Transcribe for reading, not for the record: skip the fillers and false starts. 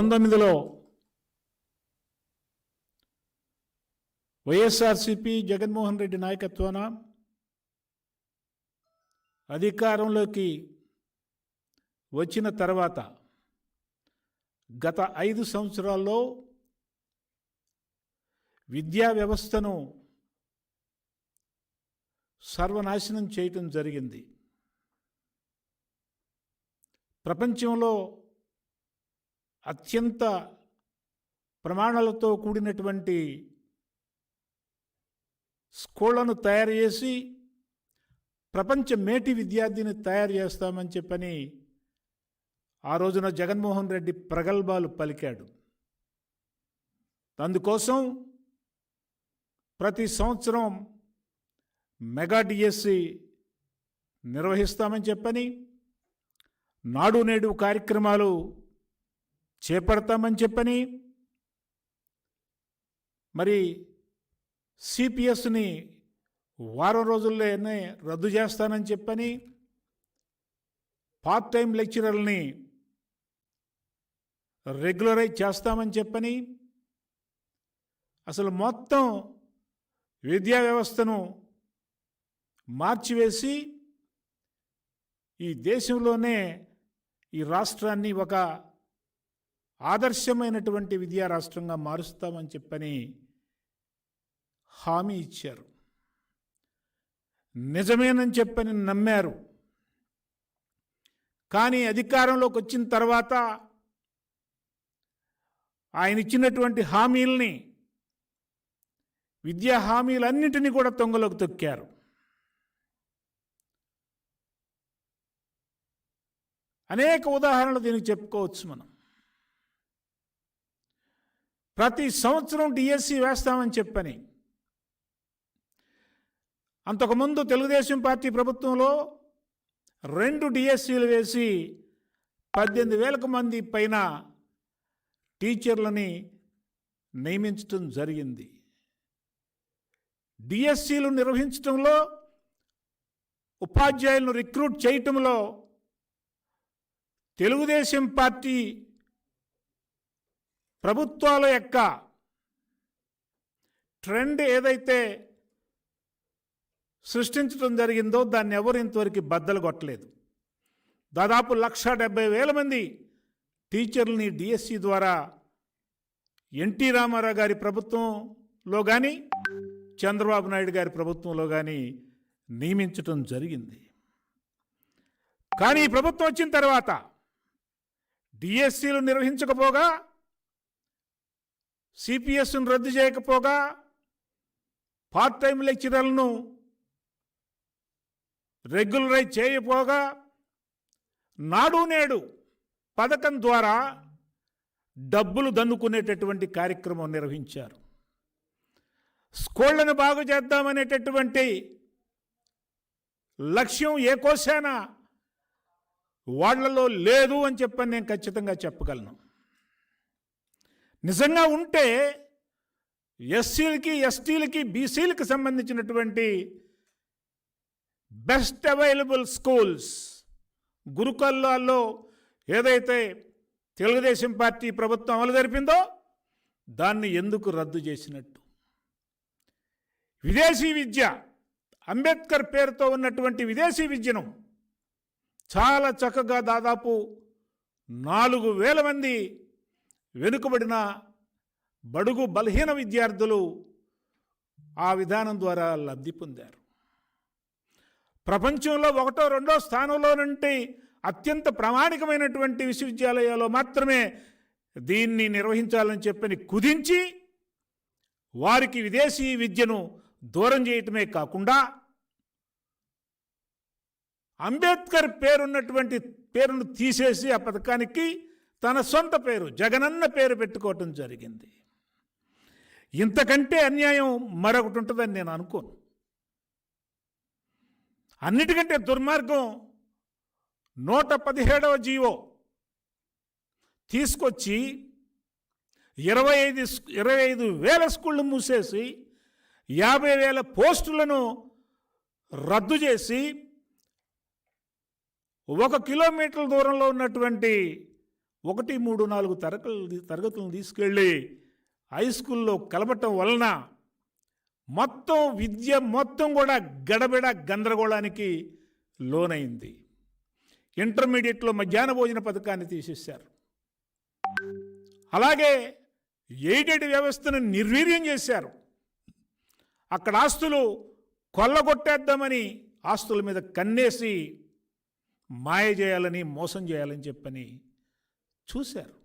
2019లో వైఎస్ఆర్సీపీ జగన్మోహన్ రెడ్డి నాయకత్వాన అధికారంలోకి వచ్చిన తర్వాత గత 5 సంవత్సరాల్లో విద్యా వ్యవస్థను సర్వనాశనం చేయటం జరిగింది. ప్రపంచంలో అత్యంత ప్రమాణాలతో కూడినటువంటి స్కూళ్లను తయారు చేసి ప్రపంచ మేటి విద్యార్థిని తయారు చేస్తామని చెప్పని ఆ రోజున జగన్మోహన్ రెడ్డి ప్రగల్భాలు పలికాడు. అందుకోసం ప్రతి సంవత్సరం మెగా డిఎస్సి నిర్వహిస్తామని చెప్పని, నాడు నేడు కార్యక్రమాలు చేపడతామని చెప్పని, మరి సిపిఎస్ని వారం రోజుల్లోనే రద్దు చేస్తానని చెప్పని, పార్ట్ టైం లెక్చరర్ని రెగ్యులరైజ్ చేస్తామని చెప్పని, అసలు మొత్తం విద్యా వ్యవస్థను మార్చివేసి ఈ దేశంలోనే ఈ రాష్ట్రాన్ని ఒక ఆదర్శమైనటువంటి విద్యా రాష్ట్రంగా మారుస్తామని చెప్పని హామీ ఇచ్చారు. నిజమేనని చెప్పని నమ్మారు. కానీ అధికారంలోకి వచ్చిన తర్వాత ఆయన ఇచ్చినటువంటి హామీల్ని, విద్యా హామీలన్నింటినీ కూడా తొంగలోకి తొక్కారు. అనేక ఉదాహరణలు దీనికి చెప్పుకోవచ్చు మనం. ప్రతి సంవత్సరం డిఎస్సి వేస్తామని చెప్పని, అంతకుముందు తెలుగుదేశం పార్టీ ప్రభుత్వంలో 2 డిఎస్సీలు వేసి 18,000 మంది పైన టీచర్లని నియమించడం జరిగింది. డిఎస్సీలు నిర్వహించడంలో, ఉపాధ్యాయులను రిక్రూట్ చేయటంలో తెలుగుదేశం పార్టీ ప్రభుత్వాల యొక్క ట్రెండ్ ఏదైతే సృష్టించడం జరిగిందో దాన్ని ఎవరు ఇంతవరకు బద్దలు కొట్టలేదు. దాదాపు 1,70,000 మంది టీచర్లని డిఎస్సి ద్వారా ఎన్టీ రామారావు గారి ప్రభుత్వంలో కానీ, చంద్రబాబు నాయుడు గారి ప్రభుత్వంలో కానీ నియమించటం జరిగింది. కానీ ఈ ప్రభుత్వం వచ్చిన తర్వాత డిఎస్సీలు నిర్వహించకపోగా, సిపిఎస్ను రద్దు చేయకపోగా, పార్ట్ టైం లెక్చరర్లను రెగ్యులరైజ్ చేయకపోగా, నాడు నేడు పథకం ద్వారా డబ్బులు దన్నుకునేటటువంటి కార్యక్రమం నిర్వహించారు. స్కూళ్లను బాగు చేద్దామనేటటువంటి లక్ష్యం ఏ కోశాన వాళ్లలో లేదు అని చెప్పని నేను ఖచ్చితంగా చెప్పగలను. నిజంగా ఉంటే ఎస్సీలకి, ఎస్టీలకి, బీసీలకి సంబంధించినటువంటి బెస్ట్ అవైలబుల్ స్కూల్స్ గురుకులాల్లో ఏదైతే తెలుగుదేశం పార్టీ ప్రభుత్వం అమలు జరిపిందో దాన్ని ఎందుకు రద్దు చేసినట్టు? విదేశీ విద్య, అంబేద్కర్ పేరుతో ఉన్నటువంటి విదేశీ విద్యను చాలా చక్కగా దాదాపు 4,000 మంది వెనుకబడిన బడుగు బలహీన విద్యార్థులు ఆ విధానం ద్వారా లబ్ధి పొందారు. ప్రపంచంలో 1వ 2వ స్థానంలో నుండి అత్యంత ప్రామాణికమైనటువంటి విశ్వవిద్యాలయాల్లో మాత్రమే దీన్ని నిర్వహించాలని చెప్పని కుదించి వారికి విదేశీ విద్యను దూరం చేయటమే కాకుండా, అంబేద్కర్ పేరున్నటువంటి పేరును తీసేసి ఆ పథకానికి తన సొంత పేరు, జగనన్న పేరు పెట్టుకోవటం జరిగింది. ఇంతకంటే అన్యాయం మరొకటి ఉంటుందని నేను అనుకోను. అన్నిటికంటే దుర్మార్గం 117వ జీవో తీసుకొచ్చి 25,000 స్కూళ్ళు మూసేసి 50,000 పోస్టులను రద్దు చేసి 1 కిలోమీటర్ల దూరంలో ఉన్నటువంటి 1, 3, 4 తరగతులను తీసుకెళ్ళి హై స్కూల్లో కలపటం వలన మొత్తం విద్య మొత్తం కూడా గడబిడ గందరగోళానికి లోనైంది. ఇంటర్మీడియట్లో మధ్యాహ్న భోజన పథకాన్ని తీసేశారు. అలాగే ఎయిడెడ్ వ్యవస్థను నిర్వీర్యం చేశారు. అక్కడ ఆస్తులు కొల్లగొట్టేద్దామని ఆస్తుల మీద కన్నేసి మాయ చేయాలని, మోసం చేయాలని చెప్పని చూశారు.